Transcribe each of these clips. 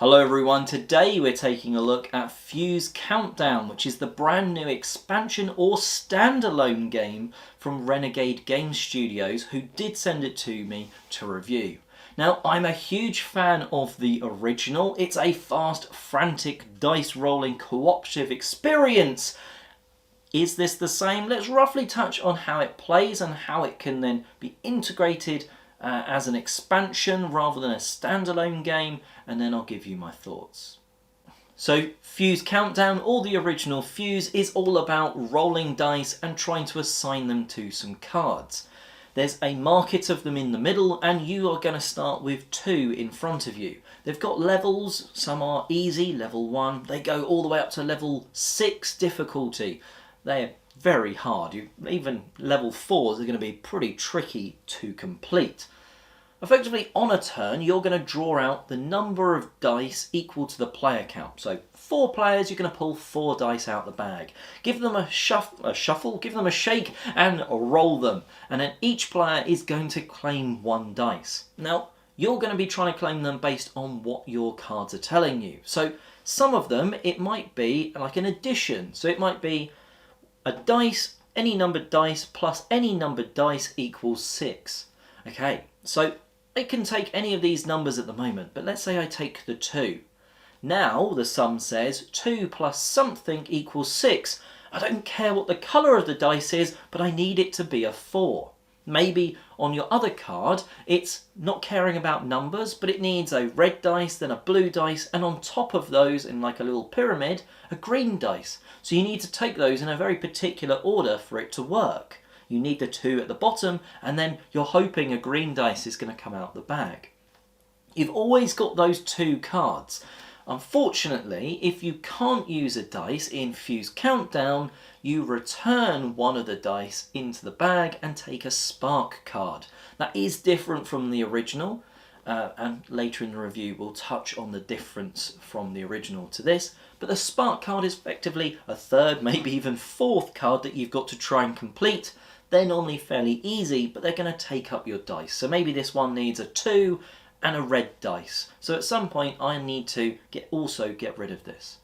Hello everyone, today we're taking a look at Fuse Countdown, which is the brand new expansion or standalone game from Renegade Game Studios, who did send it to me to review. Now, I'm a huge fan of the original. It's a fast, frantic, dice rolling cooperative experience. Is this the same? Let's roughly touch on how it plays and how it can then be integrated as an expansion rather than a standalone game, and then I'll give you my thoughts. So Fuse Countdown, or the original Fuse, is all about rolling dice and trying to assign them to some cards. There's a market of them in the middle, and you are going to start with 2 in front of you. They've got levels. Some are easy, level 1. They go all the way up to level 6 difficulty. They're very hard. Even level 4s are going to be pretty tricky to complete. Effectively, on a turn, you're going to draw out the number of dice equal to the player count. So 4 players, you're going to pull 4 dice out the bag. Give them a shuffle, give them a shake, and roll them. And then each player is going to claim 1 dice. Now, you're going to be trying to claim them based on what your cards are telling you. So some of them, it might be like an addition. So it might be a dice, any numbered dice, plus any numbered dice equals 6. Okay, so I can take any of these numbers at the moment, but let's say I take the 2. Now the sum says 2 plus something equals 6. I don't care what the colour of the dice is, but I need it to be a 4. Maybe on your other card, it's not caring about numbers, but it needs a red dice, then a blue dice, and on top of those, in like a little pyramid, a green dice. So you need to take those in a very particular order for it to work. You need the 2 at the bottom, and then you're hoping a green dice is going to come out the bag. You've always got those 2 cards. Unfortunately, if you can't use a dice in Fuse Countdown, you return one of the dice into the bag and take a spark card. That is different from the original, and later in the review we'll touch on the difference from the original to this. But the spark card is effectively a 3rd, maybe even 4th card that you've got to try and complete. They're normally fairly easy, but they're going to take up your dice. So maybe this one needs a 2 and a red dice. So at some point I need to also get rid of this.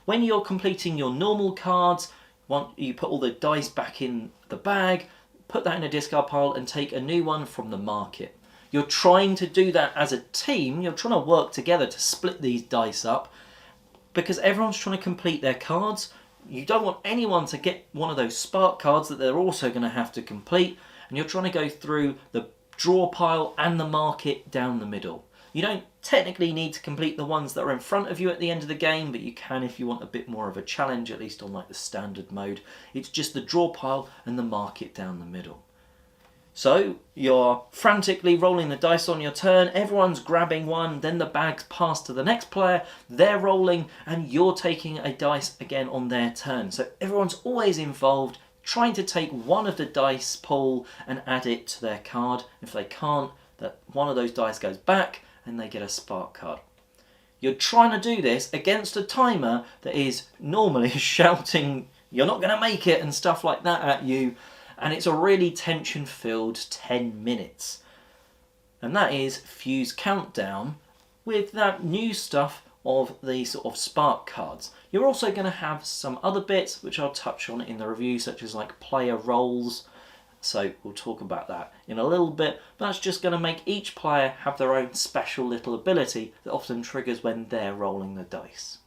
When you're completing your normal cards, you put all the dice back in the bag, put that in a discard pile and take a new one from the market. You're trying to do that as a team. You're trying to work together to split these dice up because everyone's trying to complete their cards. You don't want anyone to get one of those spark cards that they're also going to have to complete, and you're trying to go through the draw pile and the market down the middle. You don't technically need to complete the ones that are in front of you at the end of the game, but you can if you want a bit more of a challenge, at least on like the standard mode. It's just the draw pile and the market down the middle. So you're frantically rolling the dice on your turn, everyone's grabbing one, then the bag's passed to the next player, they're rolling, and you're taking a dice again on their turn. So everyone's always involved, trying to take one of the dice pool and add it to their card. If they can't, that one of those dice goes back and they get a spark card. You're trying to do this against a timer that is normally shouting, "You're not going to make it," and stuff like that at you. And it's a really tension-filled 10 minutes. And that is Fuse Countdown with that new stuff of the sort of spark cards. You're also going to have some other bits which I'll touch on in the review, such as like player roles. So we'll talk about that in a little bit. But that's just going to make each player have their own special little ability that often triggers when they're rolling the dice.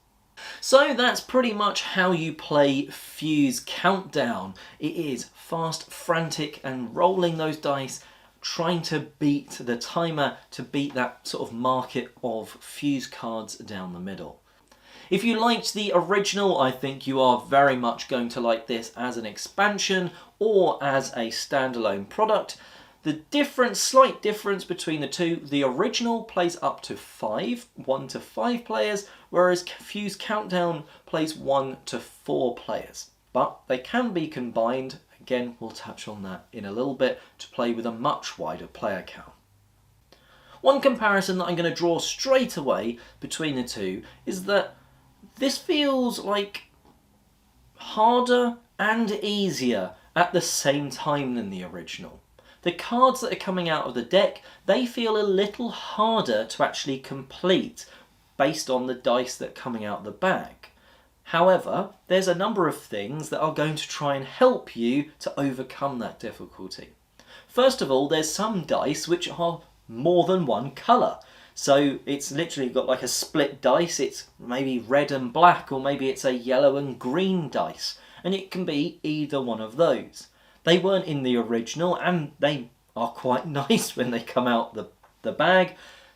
So that's pretty much how you play Fuse Countdown. It is fast, frantic, and rolling those dice, trying to beat the timer to beat that sort of market of Fuse cards down the middle. If you liked the original, I think you are very much going to like this as an expansion or as a standalone product. The slight difference between the two, the original plays up to 1 to 5 players, whereas Fuse Countdown plays 1 to 4 players. But they can be combined, again we'll touch on that in a little bit, to play with a much wider player count. One comparison that I'm going to draw straight away between the two is that this feels like harder and easier at the same time than the original. The cards that are coming out of the deck, they feel a little harder to actually complete based on the dice that are coming out the bag. However, there's a number of things that are going to try and help you to overcome that difficulty. First of all, there's some dice which are more than one colour. So it's literally got like a split dice, it's maybe red and black, or maybe it's a yellow and green dice. And it can be either one of those. They weren't in the original, and they are quite nice when they come out the bag.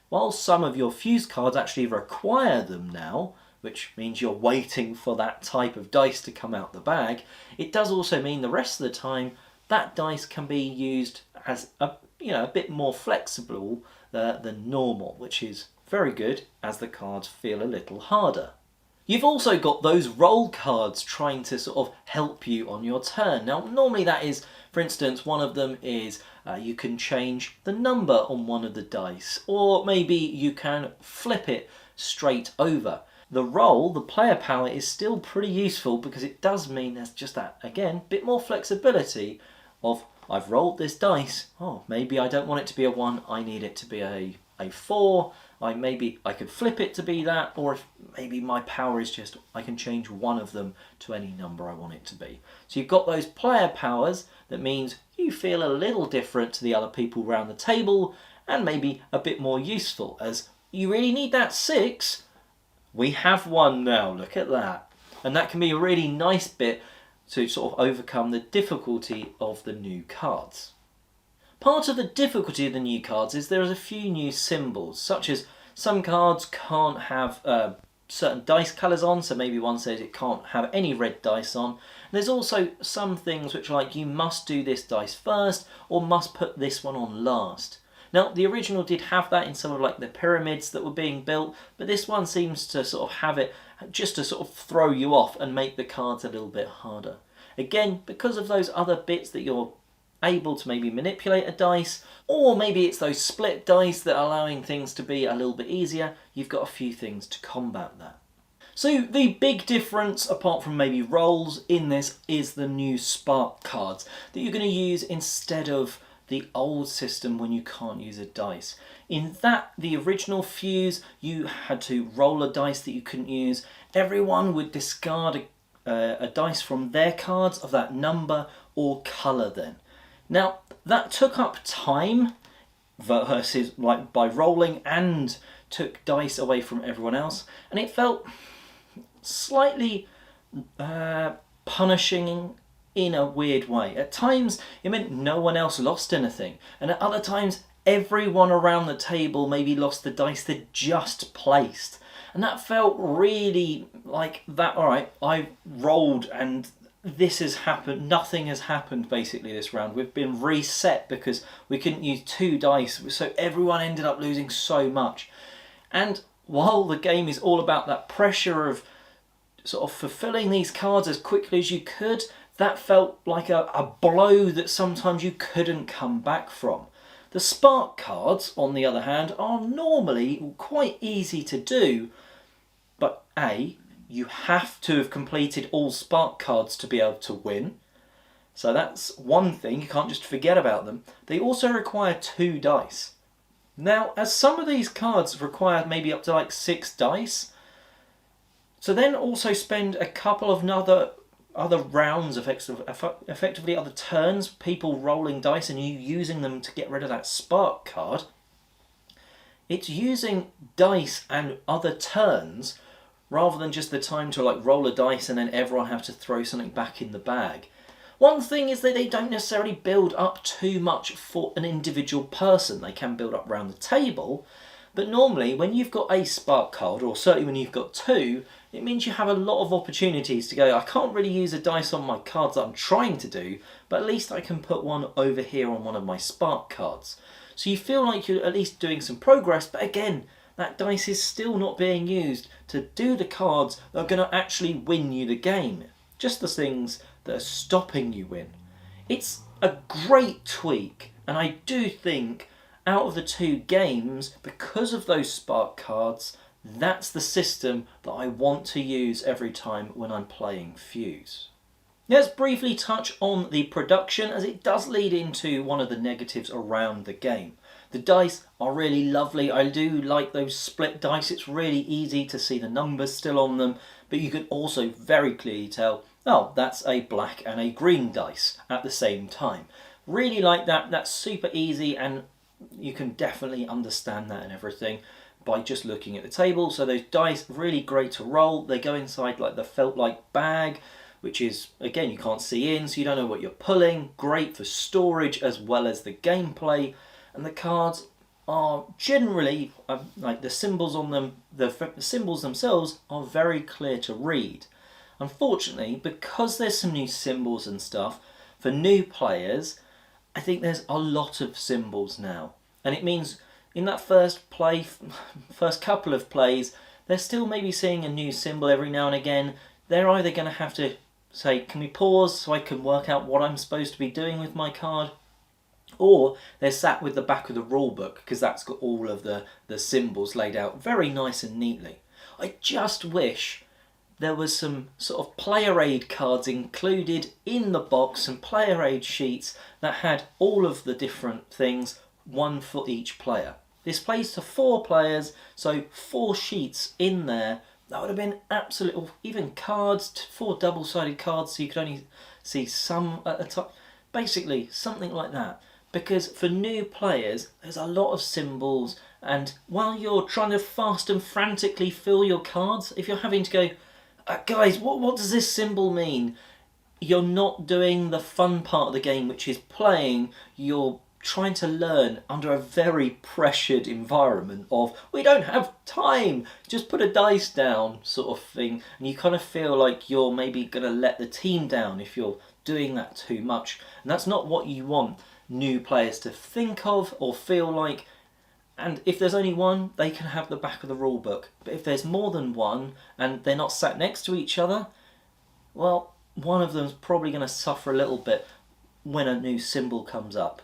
While some of your fuse cards actually require them now, which means you're waiting for that type of dice to come out the bag, it does also mean the rest of the time that dice can be used as a bit more flexible than normal, which is very good as the cards feel a little harder. You've also got those roll cards trying to sort of help you on your turn. Now, normally that is, for instance, one of them is you can change the number on one of the dice, or maybe you can flip it straight over. The roll, the player power, is still pretty useful because it does mean there's just that, again, bit more flexibility of, I've rolled this dice, oh, maybe I don't want it to be a 1, I need it to be a 4, maybe I could flip it to be that, or if maybe my power is just, I can change one of them to any number I want it to be. So you've got those player powers, that means you feel a little different to the other people around the table, and maybe a bit more useful, as you really need that 6, we have one now, look at that. And that can be a really nice bit to sort of overcome the difficulty of the new cards. Part of the difficulty of the new cards is there are a few new symbols, such as some cards can't have certain dice colours on, so maybe one says it can't have any red dice on. And there's also some things which are like you must do this dice first or must put this one on last. Now, the original did have that in some of like the pyramids that were being built, but this one seems to sort of have it just to sort of throw you off and make the cards a little bit harder. Again, because of those other bits that you're able to maybe manipulate a dice, or maybe it's those split dice that are allowing things to be a little bit easier, you've got a few things to combat that. So the big difference, apart from maybe rolls in this, is the new spark cards that you're going to use instead of the old system when you can't use a dice. In that, the original fuse, you had to roll a dice that you couldn't use. Everyone would discard a dice from their cards of that number or colour then. Now, that took up time versus like by rolling, and took dice away from everyone else, and it felt slightly punishing in a weird way. At times it meant no one else lost anything, and at other times everyone around the table maybe lost the dice they'd just placed, and that felt really like that, alright, I rolled and this has happened, nothing has happened basically this round. We've been reset because we couldn't use 2 dice, so everyone ended up losing so much. And while the game is all about that pressure of sort of fulfilling these cards as quickly as you could, that felt like a blow that sometimes you couldn't come back from. The spark cards, on the other hand, are normally quite easy to do, but A, you have to have completed all spark cards to be able to win. So that's one thing, you can't just forget about them. They also require 2 dice. Now, as some of these cards require maybe up to like 6 dice, so then also spend a couple of other rounds, effectively other turns, people rolling dice and you using them to get rid of that spark card. It's using dice and other turns rather than just the time to like roll a dice and then everyone have to throw something back in the bag. One thing is that they don't necessarily build up too much for an individual person. They can build up around the table, but normally when you've got a spark card, or certainly when you've got 2, it means you have a lot of opportunities to go, I can't really use a dice on my cards that I'm trying to do, but at least I can put one over here on one of my spark cards. So you feel like you're at least doing some progress, but again, that dice is still not being used to do the cards that are going to actually win you the game. Just the things that are stopping you win. It's a great tweak, and I do think out of the 2 games, because of those spark cards, that's the system that I want to use every time when I'm playing Fuse. Let's briefly touch on the production, as it does lead into one of the negatives around the game. The dice are really lovely. I do like those split dice. It's really easy to see the numbers still on them, but you can also very clearly tell, oh, that's a black and a green dice at the same time. Really like that. That's super easy, and you can definitely understand that and everything by just looking at the table. So those dice, really great to roll. They go inside like the felt-like bag, which is, again, you can't see in, so you don't know what you're pulling. Great for storage as well as the gameplay. And the cards are generally, like the symbols on them, the symbols themselves are very clear to read. Unfortunately, because there's some new symbols and stuff, for new players, I think there's a lot of symbols now. And it means in that first couple of plays, they're still maybe seeing a new symbol every now and again. They're either going to have to say, can we pause so I can work out what I'm supposed to be doing with my card? Or they're sat with the back of the rule book, because that's got all of the symbols laid out very nice and neatly. I just wish there was some sort of player aid cards included in the box, and player aid sheets that had all of the different things, one for each player. This plays to 4 players, so 4 sheets in there. That would have been absolute, even cards, 4 double-sided cards, so you could only see some at a time. Basically, something like that. Because for new players, there's a lot of symbols, and while you're trying to fast and frantically fill your cards, if you're having to go, guys, what does this symbol mean? You're not doing the fun part of the game, which is playing. You're trying to learn under a very pressured environment of, we don't have time, just put a dice down sort of thing. And you kind of feel like you're maybe going to let the team down if you're doing that too much. And that's not what you want new players to think of or feel like. And if there's only one, they can have the back of the rule book. But if there's more than one and they're not sat next to each other, well, one of them's probably going to suffer a little bit when a new symbol comes up.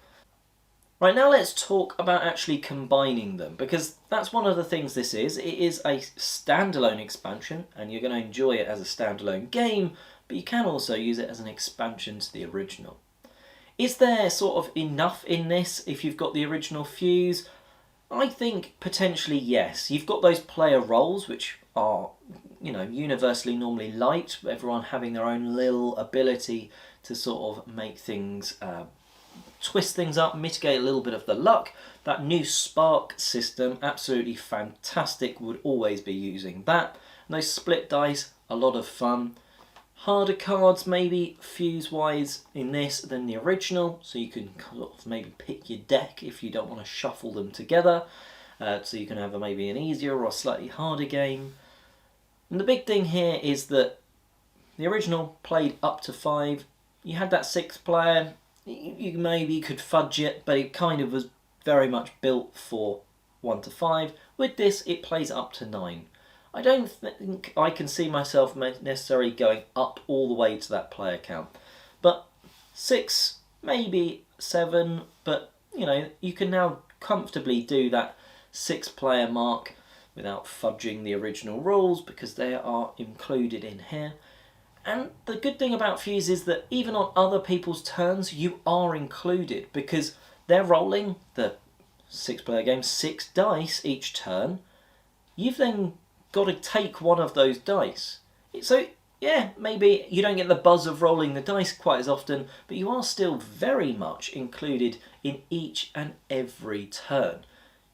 Right, now let's talk about actually combining them, because that's one of the things this is. It is a standalone expansion, and you're going to enjoy it as a standalone game, but you can also use it as an expansion to the original. Is there sort of enough in this if you've got the original Fuse? I think potentially yes. You've got those player roles, which are, universally normally liked, everyone having their own little ability to sort of make things, twist things up, mitigate a little bit of the luck. That new spark system, absolutely fantastic, would always be using that. And those split dice, a lot of fun. Harder cards maybe Fuse-wise in this than the original, so you can sort of maybe pick your deck if you don't want to shuffle them together, so you can have maybe an easier or a slightly harder game. And the big thing here is that the original played up to 5. You had that 6th player, you maybe could fudge it, but it kind of was very much built for 1 to 5. With this, it plays up to 9. I don't think I can see myself necessarily going up all the way to that player count. But 6, maybe 7, but you can now comfortably do that 6-player mark without fudging the original rules, because they are included in here. And the good thing about Fuse is that even on other people's turns, you are included, because they're rolling the 6-player game 6 dice each turn. You've then got to take one of those dice. So yeah, maybe you don't get the buzz of rolling the dice quite as often, but you are still very much included in each and every turn.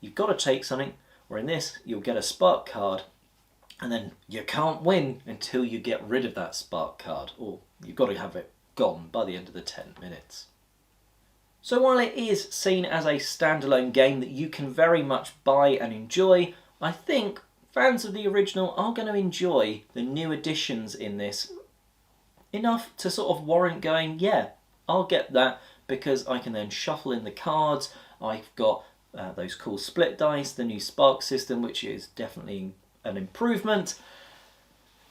You've got to take something, or in this, you'll get a spark card, and then you can't win until you get rid of that spark card, or you've got to have it gone by the end of the 10 minutes. So while it is seen as a standalone game that you can very much buy and enjoy, I think fans of the original are going to enjoy the new additions in this enough to sort of warrant going, yeah, I'll get that, because I can then shuffle in the cards. I've got those cool split dice, the new spark system, which is definitely an improvement,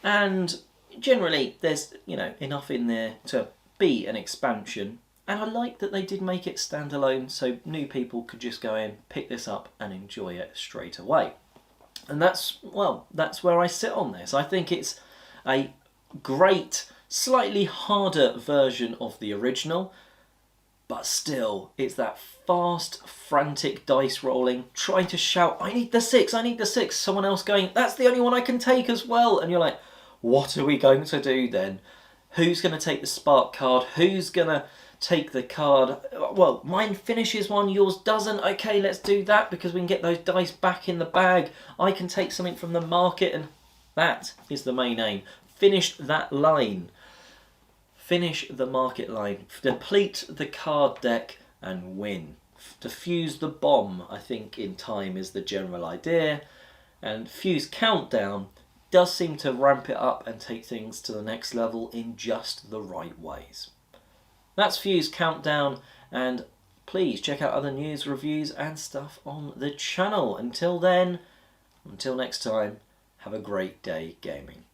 and generally there's enough in there to be an expansion. And I like that they did make it standalone, so new people could just go in, pick this up and enjoy it straight away. And that's where I sit on this. I think it's a great, slightly harder version of the original. But still, it's that fast, frantic dice rolling, trying to shout, I need the 6, I need the 6. Someone else going, that's the only one I can take as well. And you're like, what are we going to do then? Who's going to take the spark card? Who's going to take the card? Well, mine finishes one, yours doesn't. Okay, let's do that because we can get those dice back in the bag. I can take something from the market, and that is the main aim. Finish that line. Finish the market line. Deplete the card deck and win. Defuse the bomb, I think, in time is the general idea. And Fuse Countdown does seem to ramp it up and take things to the next level in just the right ways. That's Fuse Countdown, and please check out other news, reviews and stuff on the channel. Until then, until next time, have a great day gaming.